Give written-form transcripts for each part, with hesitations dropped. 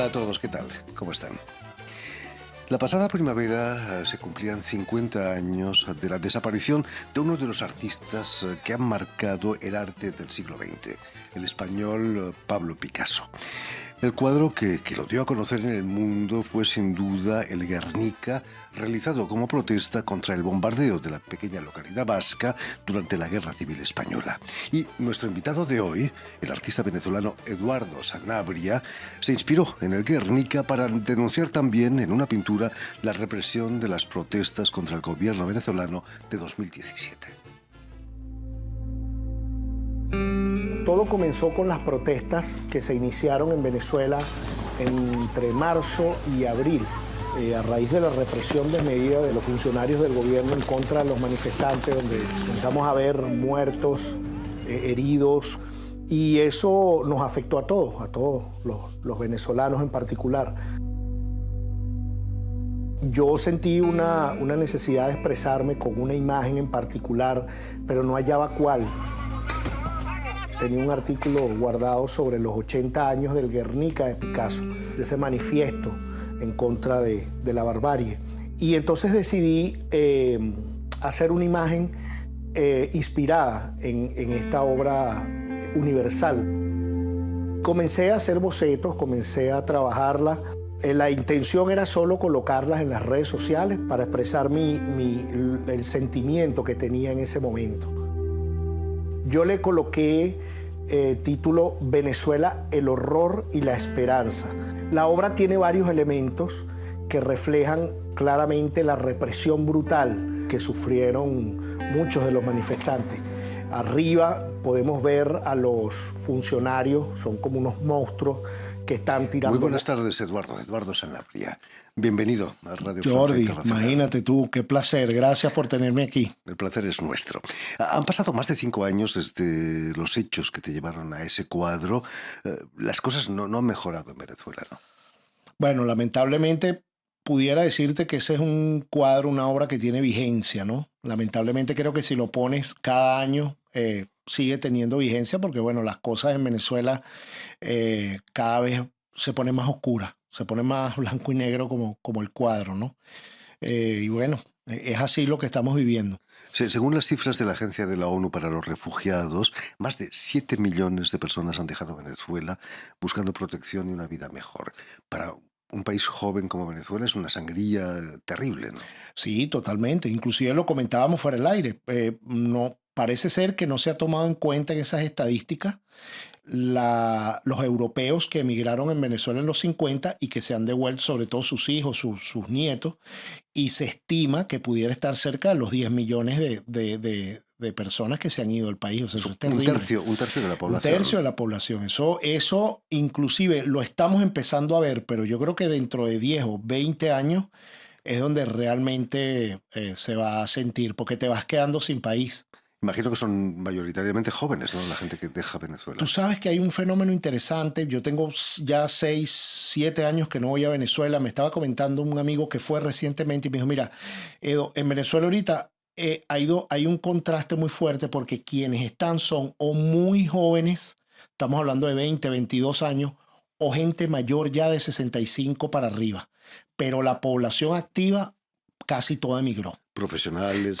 Hola a todos, ¿qué tal? ¿Cómo están? La pasada primavera se cumplían 50 años de la desaparición de uno de los artistas que han marcado el arte del siglo XX, el español Pablo Picasso. El cuadro que lo dio a conocer en el mundo fue sin duda el Guernica, realizado como protesta contra el bombardeo de la pequeña localidad vasca durante la Guerra Civil Española. Y nuestro invitado de hoy, el artista venezolano Eduardo Sanabria, se inspiró en el Guernica para denunciar también en una pintura la represión de las protestas contra el gobierno venezolano de 2017. Todo comenzó con las protestas que se iniciaron en Venezuela entre marzo y abril, a raíz de la represión desmedida de los funcionarios del gobierno en contra de los manifestantes, donde comenzamos a ver muertos, heridos, y eso nos afectó a todos los venezolanos en particular. Yo sentí una necesidad de expresarme con una imagen en particular, pero no hallaba cuál. Tenía un artículo guardado sobre los 80 años del Guernica de Picasso, de ese manifiesto en contra de la barbarie. Y entonces decidí hacer una imagen inspirada en esta obra universal. Comencé a hacer bocetos, comencé a trabajarla. La intención era solo colocarlas en las redes sociales para expresar el sentimiento que tenía en ese momento. Yo le coloqué título Venezuela, el horror y la esperanza. La obra tiene varios elementos que reflejan claramente la represión brutal que sufrieron muchos de los manifestantes. Arriba podemos ver a los funcionarios, son como unos monstruos que están tirando... Muy buenas tardes, Eduardo Sanabria. Bienvenido a Radio Jordi, Francia Internacional. Imagínate tú, qué placer. Gracias por tenerme aquí. El placer es nuestro. Han pasado más de 5 años desde los hechos que te llevaron a ese cuadro. Las cosas no han mejorado en Venezuela, ¿no? Bueno, lamentablemente pudiera decirte que ese es un cuadro, una obra que tiene vigencia, ¿no? Lamentablemente creo que si lo pones cada año sigue teniendo vigencia porque, bueno, las cosas en Venezuela cada vez se ponen más oscuras, se pone más blanco y negro como el cuadro, ¿no? Y bueno, es así lo que estamos viviendo. Según las cifras de la Agencia de la ONU para los Refugiados, más de 7 millones de personas han dejado Venezuela buscando protección y una vida mejor. Para un país joven como Venezuela es una sangría terrible, ¿no? Sí, totalmente. Inclusive lo comentábamos fuera del aire. No, parece ser que no se ha tomado en cuenta en esas estadísticas los europeos que emigraron en Venezuela en los 50 y que se han devuelto, sobre todo sus hijos, sus nietos, y se estima que pudiera estar cerca de los 10 millones de personas que se han ido del país. O sea, eso es terrible. Un tercio de la población. Un tercio de la población. Eso inclusive lo estamos empezando a ver, pero yo creo que dentro de 10 o 20 años es donde realmente se va a sentir, porque te vas quedando sin país. Imagino que son mayoritariamente jóvenes, ¿no? La gente que deja Venezuela. Tú sabes que hay un fenómeno interesante. Yo tengo ya 6, 7 años que no voy a Venezuela. Me estaba comentando un amigo que fue recientemente y me dijo, mira, Edo, en Venezuela ahorita hay un contraste muy fuerte porque quienes están son o muy jóvenes, estamos hablando de 20, 22 años, o gente mayor ya de 65 para arriba. Pero la población activa casi toda emigró. Profesionales.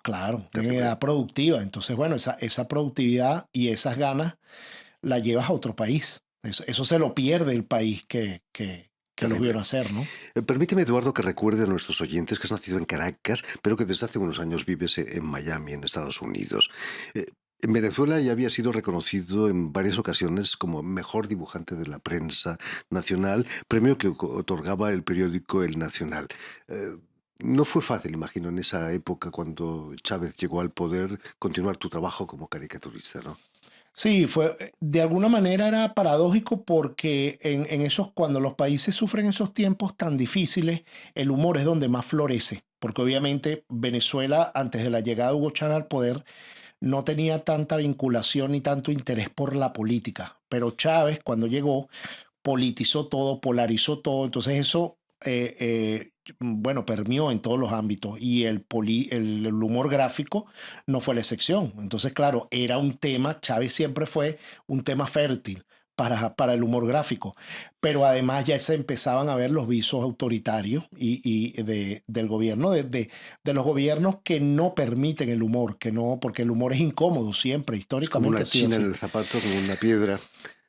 Claro, en edad productiva. Entonces, bueno, esa productividad y esas ganas la llevas a otro país. Eso se lo pierde el país que lo vieron hacer, ¿no? Permíteme, Eduardo, que recuerde a nuestros oyentes que has nacido en Caracas, pero que desde hace unos años vives en Miami, en Estados Unidos. En Venezuela ya había sido reconocido en varias ocasiones como mejor dibujante de la prensa nacional, premio que otorgaba el periódico El Nacional. No fue fácil, imagino, en esa época cuando Chávez llegó al poder, continuar tu trabajo como caricaturista, ¿no? Sí, de alguna manera era paradójico porque cuando los países sufren esos tiempos tan difíciles, el humor es donde más florece, porque obviamente Venezuela, antes de la llegada de Hugo Chávez al poder, no tenía tanta vinculación ni tanto interés por la política, pero Chávez cuando llegó politizó todo, polarizó todo, entonces eso bueno, permeó en todos los ámbitos y el humor gráfico no fue la excepción. Entonces, claro, era un tema, Chávez siempre fue un tema fértil para el humor gráfico. Pero además ya se empezaban a ver los visos autoritarios del gobierno, de los gobiernos que no permiten el humor, que no, porque el humor es incómodo siempre, Es como históricamente una ha sido china así. en el zapato, como una piedra.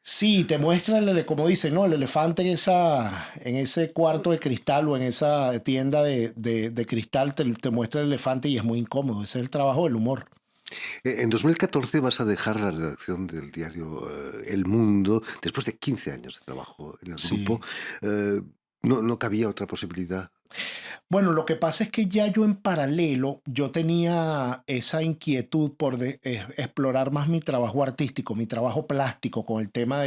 Sí, te muestra, como dicen, ¿no? El elefante en ese cuarto de cristal o en esa tienda de cristal, te muestra el elefante y es muy incómodo. Ese es el trabajo del humor. En 2014 vas a dejar la redacción del diario El Mundo, después de 15 años de trabajo en el grupo. Sí. No cabía otra posibilidad. Bueno, lo que pasa es que ya yo en paralelo, yo tenía esa inquietud por explorar más mi trabajo artístico, mi trabajo plástico con el tema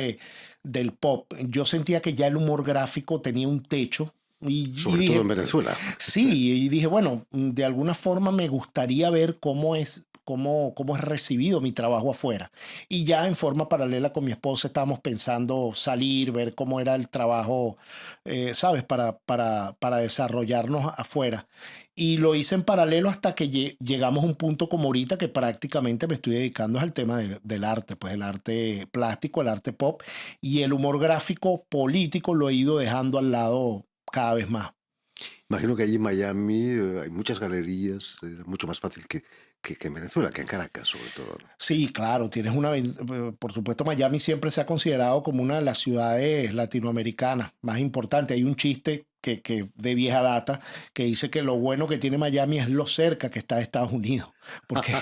del pop. Yo sentía que ya el humor gráfico tenía un techo y Sobre todo en dije, Venezuela. sí, y dije, bueno, de alguna forma me gustaría ver cómo es recibido mi trabajo afuera. Y ya en forma paralela con mi esposa estábamos pensando salir, ver cómo era el trabajo, ¿sabes? Para desarrollarnos afuera. Y lo hice en paralelo hasta que llegamos a un punto como ahorita que prácticamente me estoy dedicando al tema del arte, pues el arte plástico, el arte pop y el humor gráfico político lo he ido dejando al lado cada vez más. Imagino que allí en Miami hay muchas galerías, mucho más fácil que en Venezuela, que en Caracas sobre todo, ¿no? Sí, claro, por supuesto, Miami siempre se ha considerado como una de las ciudades latinoamericanas más importantes. Hay un chiste que de vieja data que dice que lo bueno que tiene Miami es lo cerca que está de Estados Unidos, porque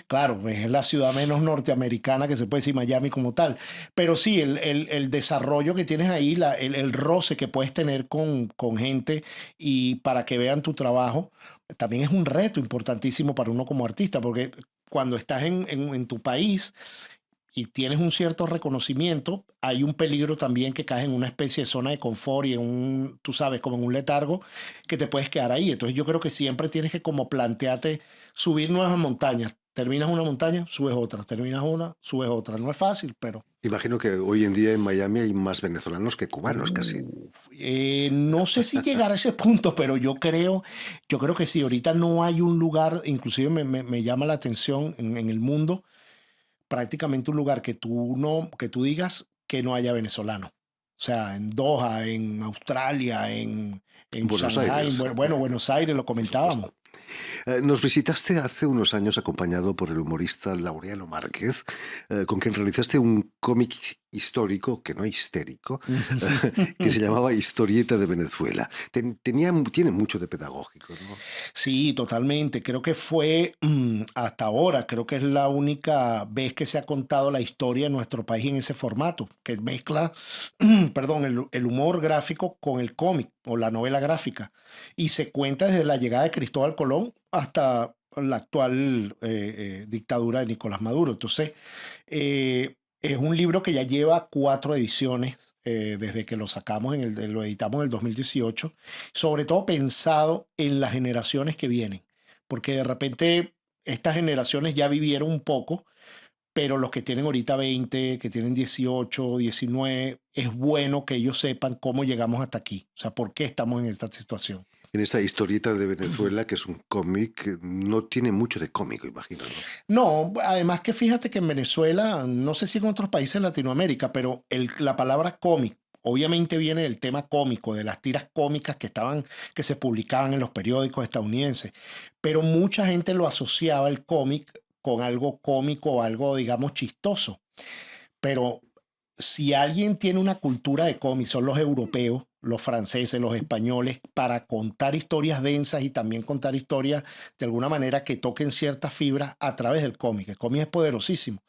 claro, pues, es la ciudad menos norteamericana que se puede decir Miami como tal. Pero sí, el desarrollo que tienes ahí, el roce que puedes tener con gente y para que vean tu trabajo, también es un reto importantísimo para uno como artista, porque cuando estás en tu país y tienes un cierto reconocimiento, hay un peligro también que caes en una especie de zona de confort y tú sabes, como en un letargo, que te puedes quedar ahí. Entonces yo creo que siempre tienes que como plantearte subir nuevas montañas. Terminas una montaña, subes otra. Terminas una, subes otra. No es fácil, pero Imagino que hoy en día en Miami hay más venezolanos que cubanos casi. no sé si llegar a ese punto, pero yo creo que sí. Ahorita no hay un lugar, inclusive me llama la atención en el mundo, prácticamente un lugar que tú digas que no haya venezolano. O sea, en Doha, en Australia, en Buenos Shanghái, Aires, bueno, Buenos Aires, lo por comentábamos. supuesto. Nos visitaste hace unos años acompañado por el humorista Laureano Márquez, con quien realizaste un cómic histórico, que no histérico, que se llamaba Historieta de Venezuela. Tiene mucho de pedagógico, ¿no? Sí, totalmente. Creo que fue hasta ahora, creo que es la única vez que se ha contado la historia de nuestro país en ese formato, que mezcla, perdón, el humor gráfico con el cómic o la novela gráfica. Y se cuenta desde la llegada de Cristóbal Colón hasta la actual dictadura de Nicolás Maduro. Entonces, es un libro que ya lleva 4 ediciones desde que lo sacamos, lo editamos en el 2018, sobre todo pensado en las generaciones que vienen, porque de repente estas generaciones ya vivieron un poco, pero los que tienen ahorita 20, que tienen 18, 19, es bueno que ellos sepan cómo llegamos hasta aquí, o sea, por qué estamos en esta situación. En esa Historieta de Venezuela, que es un cómic, no tiene mucho de cómico, imagino, ¿no? No, además que fíjate que en Venezuela, no sé si en otros países de Latinoamérica, pero la palabra cómic obviamente viene del tema cómico, de las tiras cómicas que se publicaban en los periódicos estadounidenses, pero mucha gente lo asociaba el cómic con algo cómico o algo, digamos, chistoso. Pero si alguien tiene una cultura de cómics, son los europeos, los franceses, los españoles, para contar historias densas y también contar historias de alguna manera que toquen ciertas fibras a través del cómic. El cómic es poderosísimo.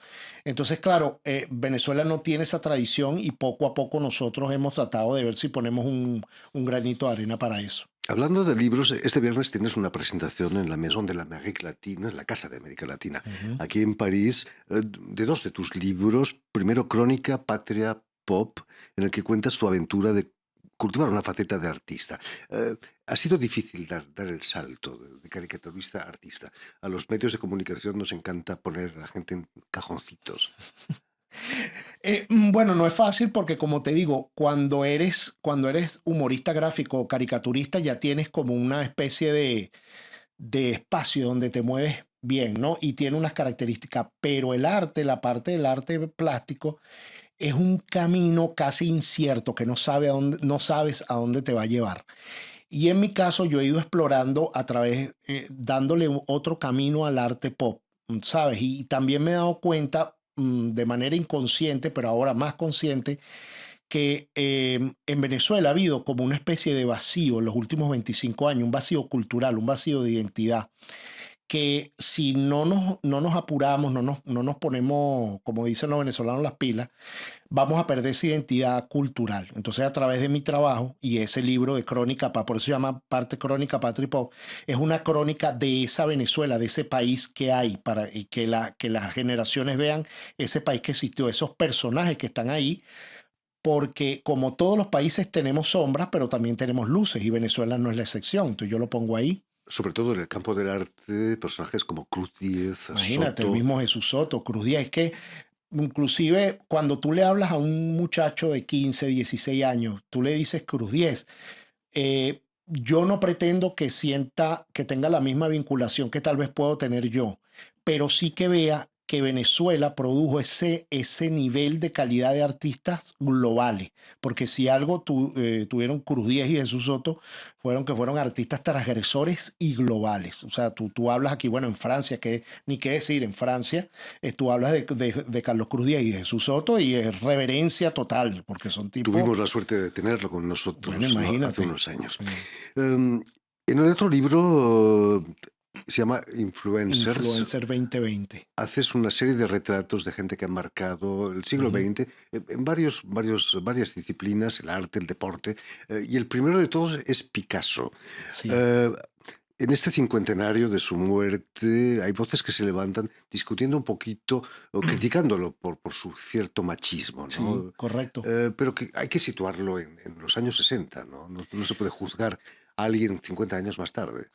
Entonces, claro, Venezuela no tiene esa tradición y poco a poco nosotros hemos tratado de ver si ponemos un granito de arena para eso. Hablando de libros, este viernes tienes una presentación en la Maison de l'Amérique Latine, en la Casa de América Latina, Ujú. aquí en París, de dos de tus libros. Primero, Crónica, Patria, Pop, en el que cuentas tu aventura de cultivar una faceta de artista. Ha sido difícil dar el salto de caricaturista a artista. A los medios de comunicación nos encanta poner a la gente en cajoncitos. Bueno, no es fácil porque como te digo, cuando eres humorista gráfico o caricaturista ya tienes como una especie de espacio donde te mueves bien, ¿no? Y tiene unas características, pero el arte, la parte del arte plástico, es un camino casi incierto que no sabes a dónde te va a llevar. Y en mi caso yo he ido explorando a través, dándole otro camino al arte pop, ¿sabes? Y también me he dado cuenta de manera inconsciente, pero ahora más consciente, que en Venezuela ha habido como una especie de vacío en los últimos 25 años, un vacío cultural, un vacío de identidad, que si no nos apuramos, no nos ponemos, como dicen los venezolanos, las pilas, vamos a perder esa identidad cultural. Entonces, a través de mi trabajo y ese libro de Crónica, por eso se llama Parte Crónica Patria y Pop, es una crónica de esa Venezuela, de ese país que hay, para y que las generaciones vean ese país que existió, esos personajes que están ahí, porque como todos los países tenemos sombras, pero también tenemos luces y Venezuela no es la excepción. Entonces yo lo pongo ahí. Sobre todo en el campo del arte, personajes como Cruz Diez, Imagínate, el Soto. mismo Jesús Soto, Cruz Díaz. Es que inclusive cuando tú le hablas a un muchacho de 15, 16 años, tú le dices Cruz 10, yo no pretendo que sienta, que tenga la misma vinculación que tal vez puedo tener yo, pero sí que vea que Venezuela produjo ese nivel de calidad de artistas globales, porque si algo tuvieron Cruz Diez y Jesús Soto, fueron artistas transgresores y globales. O sea, tú hablas aquí, bueno, en Francia, que ni qué decir, en Francia, tú hablas de Carlos Cruz Diez y de Jesús Soto y es reverencia total, porque son tipos... Tuvimos la suerte de tenerlo con nosotros, Bueno, ¿no? Hace imagínate. unos años. En el otro libro, se llama Influencers. Influencer 2020. Haces una serie de retratos de gente que ha marcado el siglo XX en varias disciplinas, el arte, el deporte, y el primero de todos es Picasso. Sí. En este cincuentenario de su muerte hay voces que se levantan discutiendo un poquito o criticándolo por su cierto machismo, ¿no? Sí, correcto. Pero que hay que situarlo en los años 60, ¿no? No se puede juzgar a alguien 50 años más tarde.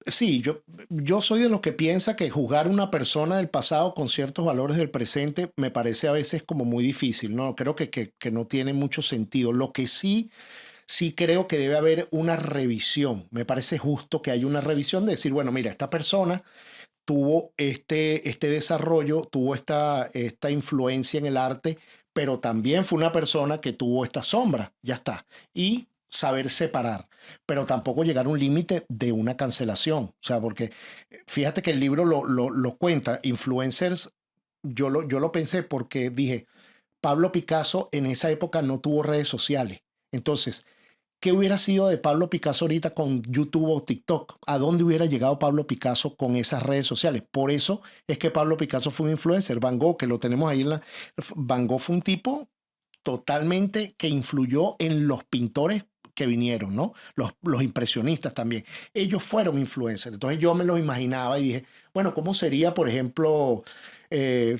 Sí, yo soy de los que piensa que juzgar a una persona del pasado con ciertos valores del presente me parece a veces como muy difícil, ¿no? Creo que no tiene mucho sentido. Lo que sí creo que debe haber una revisión. Me parece justo que haya una revisión de decir, bueno, mira, esta persona tuvo este desarrollo, tuvo esta influencia en el arte, pero también fue una persona que tuvo esta sombra, ya está. Y saber separar, pero tampoco llegar a un límite de una cancelación. O sea, porque fíjate que el libro lo cuenta, influencers, yo lo pensé porque dije, Pablo Picasso en esa época no tuvo redes sociales. Entonces, ¿qué hubiera sido de Pablo Picasso ahorita con YouTube o TikTok? ¿A dónde hubiera llegado Pablo Picasso con esas redes sociales? Por eso es que Pablo Picasso fue un influencer. Van Gogh, que lo tenemos ahí Van Gogh fue un tipo totalmente que influyó en los pintores que vinieron, ¿no? Los impresionistas también. Ellos fueron influencers. Entonces yo me los imaginaba y dije, bueno, ¿cómo sería, por ejemplo,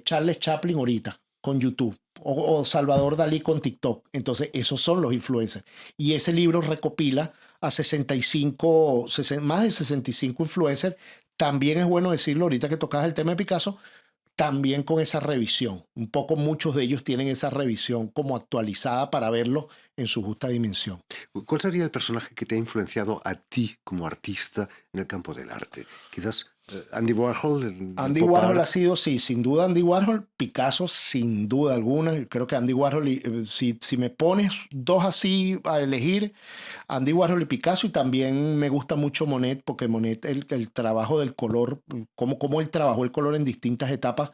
Charles Chaplin ahorita con YouTube? O Salvador Dalí con TikTok. Entonces, esos son los influencers. Y ese libro recopila a 65, más de 65 influencers. También es bueno decirlo, ahorita que tocas el tema de Picasso, también con esa revisión. Un poco muchos de ellos tienen esa revisión como actualizada para verlo en su justa dimensión. ¿Cuál sería el personaje que te ha influenciado a ti como artista en el campo del arte? Quizás Andy Warhol. Andy Warhol ha sido, sí, sin duda Andy Warhol. Picasso, sin duda alguna. Creo que Andy Warhol, si me pones dos así a elegir, Andy Warhol y Picasso, y también me gusta mucho Monet, porque Monet, el trabajo del color, cómo él trabajó el color en distintas etapas,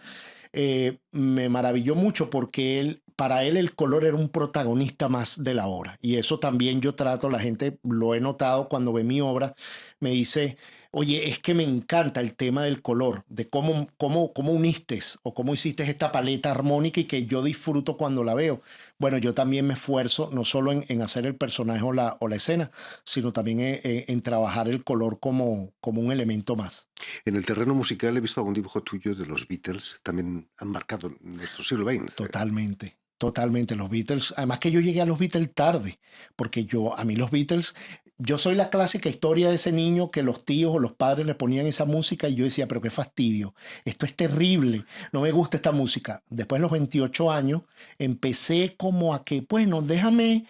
me maravilló mucho porque para él el color era un protagonista más de la obra. Y eso también yo trato, la gente lo he notado cuando ve mi obra, me dice, oye, es que me encanta el tema del color, de cómo uniste o cómo hiciste esta paleta armónica y que yo disfruto cuando la veo. Bueno, yo también me esfuerzo no solo en hacer el personaje o la escena, sino también en trabajar el color como un elemento más. En el terreno musical he visto algún dibujo tuyo de los Beatles, también han marcado nuestro siglo XX. Totalmente. Totalmente, los Beatles. Además que yo llegué a los Beatles tarde, porque a mí los Beatles, yo soy la clásica historia de ese niño que los tíos o los padres le ponían esa música y yo decía, pero qué fastidio, esto es terrible, no me gusta esta música. Después de los 28 años empecé como a que, bueno, déjame,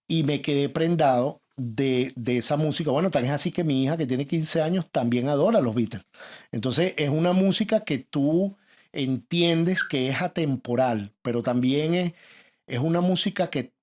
y me quedé prendado de esa música. Bueno, tan es así que mi hija que tiene 15 años también adora los Beatles. Entonces es una música que tú entiendes que es atemporal, pero también Es una música que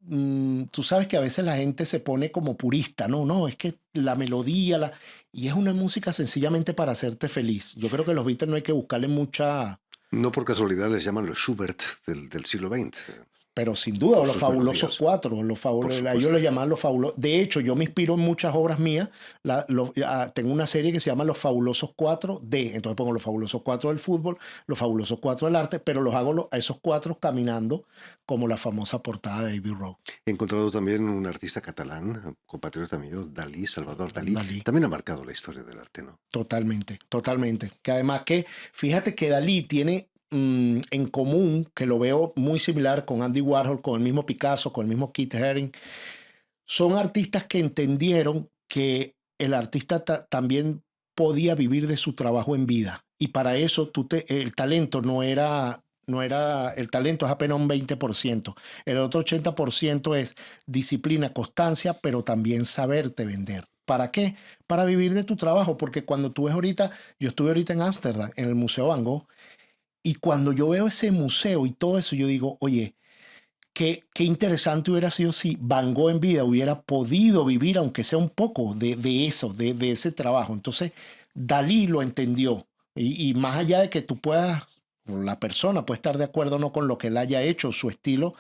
tú sabes que a veces la gente se pone como purista, no, no, es que la melodía, y es una música sencillamente para hacerte feliz. Yo creo que los Beatles no hay que buscarle mucha, No por casualidad les llaman los Schubert del siglo XX, pero sin duda, o por los sus fabulosos melodías, cuatro, por ellos supuesto. les llaman los fabulosos. De hecho, yo me inspiro en muchas obras mías. Tengo una serie que se llama Los Fabulosos Cuatro de, entonces pongo los fabulosos cuatro del fútbol, los fabulosos cuatro del arte, pero los hago a esos cuatro caminando como la famosa portada de Abbey Road. He encontrado también un artista catalán, compatriota mío, Dalí, Salvador Dalí. Dalí. También ha marcado la historia del arte, ¿no? Totalmente, totalmente. Que además que, fíjate que Dalí tiene en común, que lo veo muy similar con Andy Warhol, con el mismo Picasso, con el mismo Keith Haring, son artistas que entendieron que el artista también podía vivir de su trabajo en vida. Y para eso el talento el talento es apenas un 20%. El otro 80% es disciplina, constancia, pero también saberte vender. ¿Para qué? Para vivir de tu trabajo, porque cuando tú ves ahorita, yo estuve ahorita en Ámsterdam, en el Museo Van Gogh, y cuando yo veo ese museo y todo eso, yo digo, oye, qué interesante hubiera sido si Van Gogh en vida hubiera podido vivir, aunque sea un poco, de eso, de ese trabajo. Entonces, Dalí lo entendió. Y más allá de que tú puedas, o la persona puede estar de acuerdo o no con lo que él haya hecho, su estilo,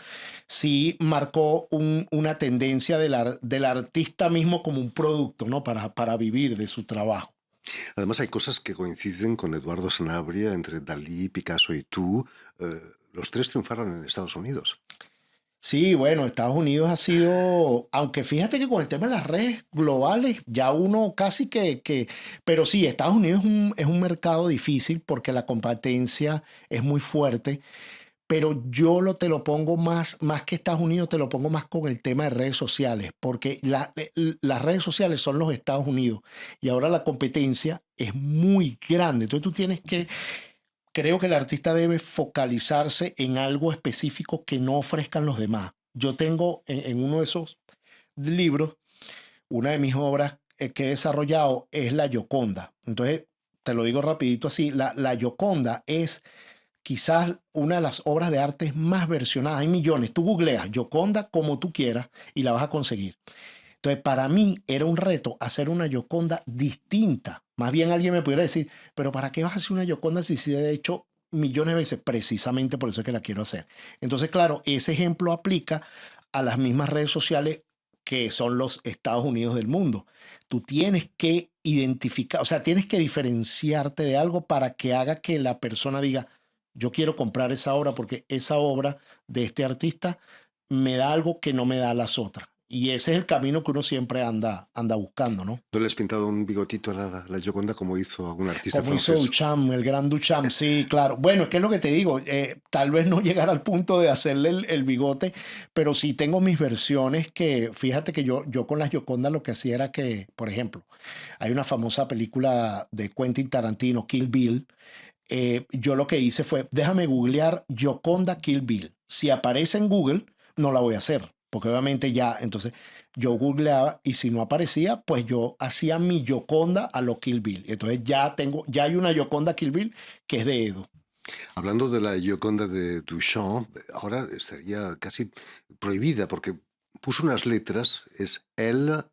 sí marcó una tendencia del artista mismo como un producto, ¿no? Para vivir de su trabajo. Además, hay cosas que coinciden con Eduardo Sanabria entre Dalí, Picasso y tú. Los tres triunfaron en Estados Unidos. Sí, bueno, Estados Unidos ha sido, aunque fíjate que con el tema de las redes globales, ya uno casi pero sí, Estados Unidos es un mercado difícil porque la competencia es muy fuerte, pero te lo pongo más que Estados Unidos, te lo pongo más con el tema de redes sociales, porque las redes sociales son los Estados Unidos y ahora la competencia es muy grande, entonces tú tienes que creo que el artista debe focalizarse en algo específico que no ofrezcan los demás. Yo tengo en uno de esos libros, una de mis obras que he desarrollado es La Gioconda. Entonces, te lo digo rapidito así, la Gioconda es quizás una de las obras de arte más versionadas. Hay millones. Tú googleas Gioconda como tú quieras y la vas a conseguir. Entonces, para mí era un reto hacer una Gioconda distinta. Más bien alguien me pudiera decir, pero ¿para qué vas a hacer una Gioconda si se ha hecho millones de veces? Precisamente por eso es que la quiero hacer. Entonces, claro, ese ejemplo aplica a las mismas redes sociales que son los Estados Unidos del mundo. Tú tienes que identificar, o sea, tienes que diferenciarte de algo para que haga que la persona diga, yo quiero comprar esa obra porque esa obra de este artista me da algo que no me da las otras. Y ese es el camino que uno siempre anda buscando, ¿no? ¿No le has pintado un bigotito a la Gioconda como hizo algún artista Como hizo francés? Duchamp, el gran Duchamp, sí, claro. Bueno, es que es lo que te digo, tal vez no llegar al punto de hacerle el bigote, pero sí tengo mis versiones que, fíjate que yo con las Giocondas lo que hacía era que, por ejemplo, hay una famosa película de Quentin Tarantino, Kill Bill. Yo lo que hice fue, déjame googlear Gioconda Kill Bill. Si aparece en Google, no la voy a hacer, porque obviamente ya, entonces yo googleaba y si no aparecía, pues yo hacía mi Gioconda a lo Kill Bill. Entonces ya hay una Gioconda Kill Bill que es de Edo. Hablando de la Gioconda de Duchamp, ahora estaría casi prohibida porque puso unas letras, es L-A-H-O-Q,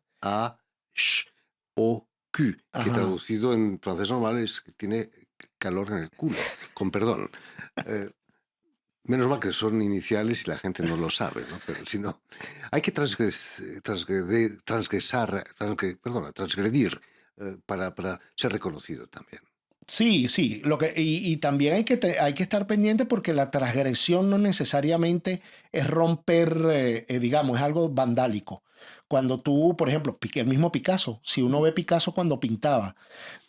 que Ajá. traducido en francés normal es que tiene calor en el culo, con perdón. Eh, Menos mal que son iniciales y la gente no lo sabe, ¿no? Pero si no, hay que transgredir para ser reconocido también. Sí, sí, y también hay que estar pendiente porque la transgresión no necesariamente es romper, digamos, es algo vandálico. Cuando tú, por ejemplo, el mismo Picasso, si uno ve Picasso cuando pintaba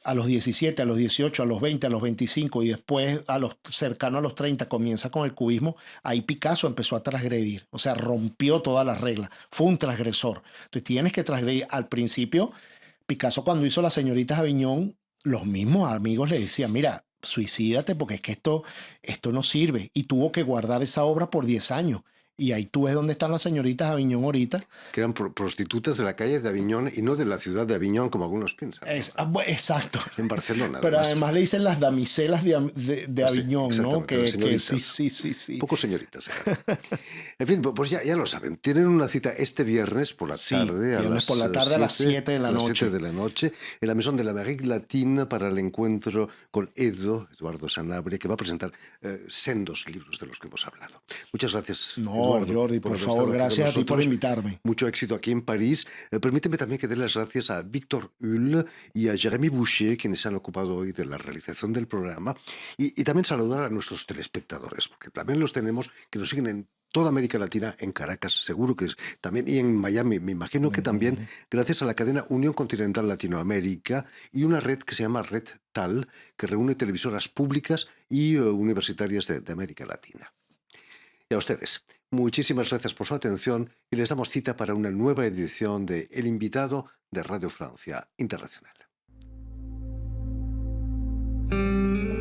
a los 17, a los 18, a los 20, a los 25 y después cercano a los 30 comienza con el cubismo, ahí Picasso empezó a transgredir, o sea, rompió todas las reglas, fue un transgresor. Entonces tienes que transgredir. Al principio, Picasso cuando hizo Las señoritas Aviñón, los mismos amigos le decían, mira, suicídate porque es que esto no sirve. Y tuvo que guardar esa obra por 10 años. Y ahí tú ves dónde están las señoritas de Aviñón ahorita. Que eran prostitutas de la calle de Aviñón y no de la ciudad de Aviñón, como algunos piensan. Exacto. En Barcelona. Pero además le dicen las damiselas de Aviñón, ¿no? Que sí. Poco señoritas. En fin, pues ya lo saben. Tienen una cita este viernes por la tarde. Viernes por la tarde a las 7 de la noche. 7 de la noche, en la Maison de l'Amérique Latine, para el encuentro con Eduardo Sanabria, que va a presentar sendos libros de los que hemos hablado. Muchas gracias, Eduardo, Jordi, por favor, gracias a ti por invitarme. Mucho éxito aquí en París. Permíteme también que dé las gracias a Víctor Hull y a Jérémy Boucher, quienes se han ocupado hoy de la realización del programa, y también saludar a nuestros telespectadores, porque también los tenemos que nos siguen en toda América Latina, en Caracas, seguro que es también, y en Miami, me imagino que también, gracias a la cadena Unión Continental Latinoamérica y una red que se llama Red TAL, que reúne televisoras públicas y universitarias de América Latina. Y a ustedes, muchísimas gracias por su atención y les damos cita para una nueva edición de El Invitado de Radio Francia Internacional.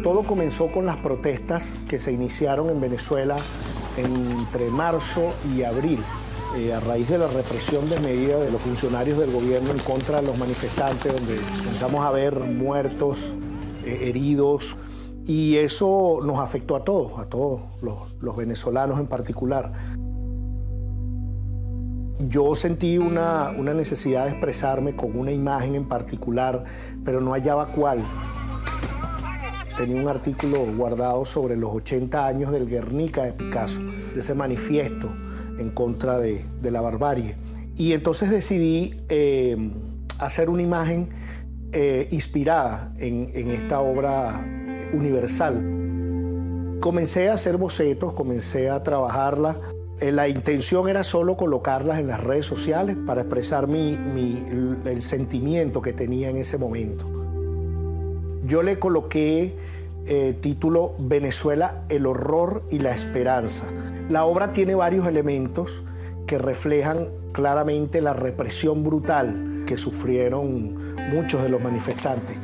Todo comenzó con las protestas que se iniciaron en Venezuela entre marzo y abril, a raíz de la represión desmedida de los funcionarios del gobierno en contra de los manifestantes, donde comenzamos a ver muertos, heridos, y eso nos afectó a todos los venezolanos en particular. Yo sentí una necesidad de expresarme con una imagen en particular, pero no hallaba cuál. Tenía un artículo guardado sobre los 80 años del Guernica de Picasso, de ese manifiesto en contra de la barbarie. Y entonces decidí hacer una imagen inspirada en esta obra universal. Comencé a hacer bocetos, comencé a trabajarla. La intención era solo colocarlas en las redes sociales para expresar el sentimiento que tenía en ese momento. Yo le coloqué título Venezuela, el horror y la esperanza. La obra tiene varios elementos que reflejan claramente la represión brutal que sufrieron muchos de los manifestantes.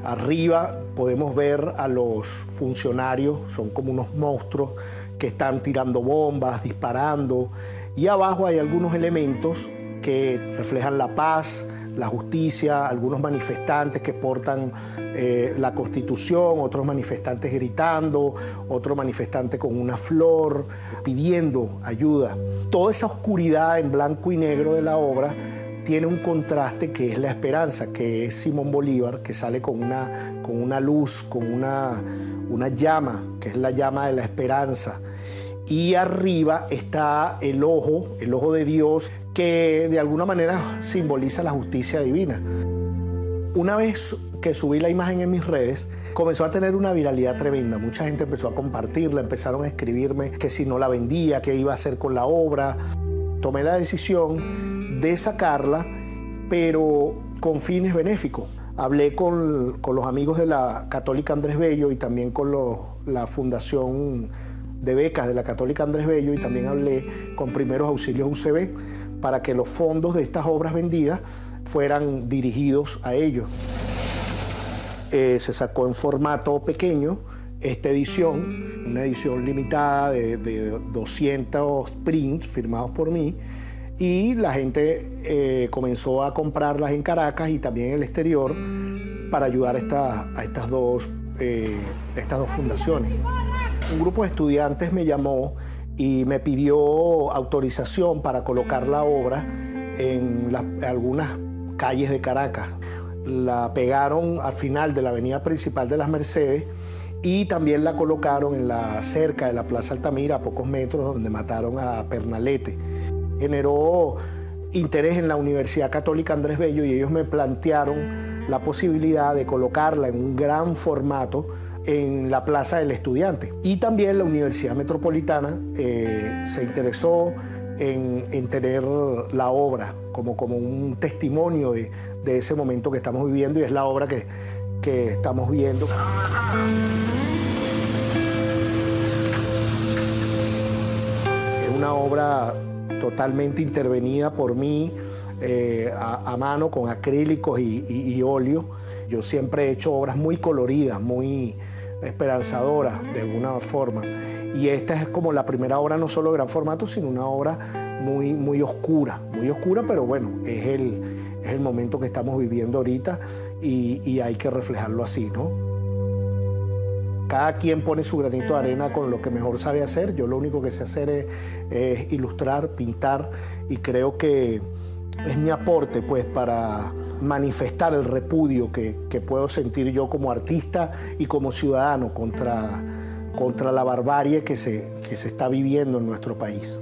Arriba podemos ver a los funcionarios, son como unos monstruos que están tirando bombas, disparando, y abajo hay algunos elementos que reflejan la paz, la justicia, algunos manifestantes que portan la Constitución, otros manifestantes gritando, otro manifestante con una flor, pidiendo ayuda. Toda esa oscuridad en blanco y negro de la obra tiene un contraste que es la esperanza, que es Simón Bolívar, que sale con una luz, con una llama, que es la llama de la esperanza. Y arriba está el ojo de Dios, que de alguna manera simboliza la justicia divina. Una vez que subí la imagen en mis redes, comenzó a tener una viralidad tremenda. Mucha gente empezó a compartirla, empezaron a escribirme que si no la vendía, qué iba a hacer con la obra. Tomé la decisión de sacarla, pero con fines benéficos. Hablé con los amigos de la Católica Andrés Bello y también con la Fundación de Becas de la Católica Andrés Bello, y también hablé con Primeros Auxilios UCB para que los fondos de estas obras vendidas fueran dirigidos a ellos. Se sacó en formato pequeño esta edición, una edición limitada de 200 prints firmados por mí, y la gente comenzó a comprarlas en Caracas y también en el exterior para ayudar a estas dos fundaciones. Un grupo de estudiantes me llamó y me pidió autorización para colocar la obra en algunas calles de Caracas. La pegaron al final de la avenida principal de las Mercedes y también la colocaron cerca de la Plaza Altamira, a pocos metros, donde mataron a Pernalete. Generó interés en la Universidad Católica Andrés Bello y ellos me plantearon la posibilidad de colocarla en un gran formato en la Plaza del Estudiante. Y también la Universidad Metropolitana se interesó en tener la obra como un testimonio de ese momento que estamos viviendo, y es la obra que estamos viendo. Es una obra totalmente intervenida por mí a mano con acrílicos y óleo. Yo siempre he hecho obras muy coloridas, muy esperanzadora de alguna forma. Y esta es como la primera obra no solo de gran formato, sino una obra muy oscura, pero bueno, es el momento que estamos viviendo ahorita y hay que reflejarlo así, ¿no? Cada quien pone su granito de arena con lo que mejor sabe hacer. Yo lo único que sé hacer es ilustrar, pintar, y creo que es mi aporte pues para manifestar el repudio que puedo sentir yo como artista y como ciudadano contra la barbarie que se está viviendo en nuestro país.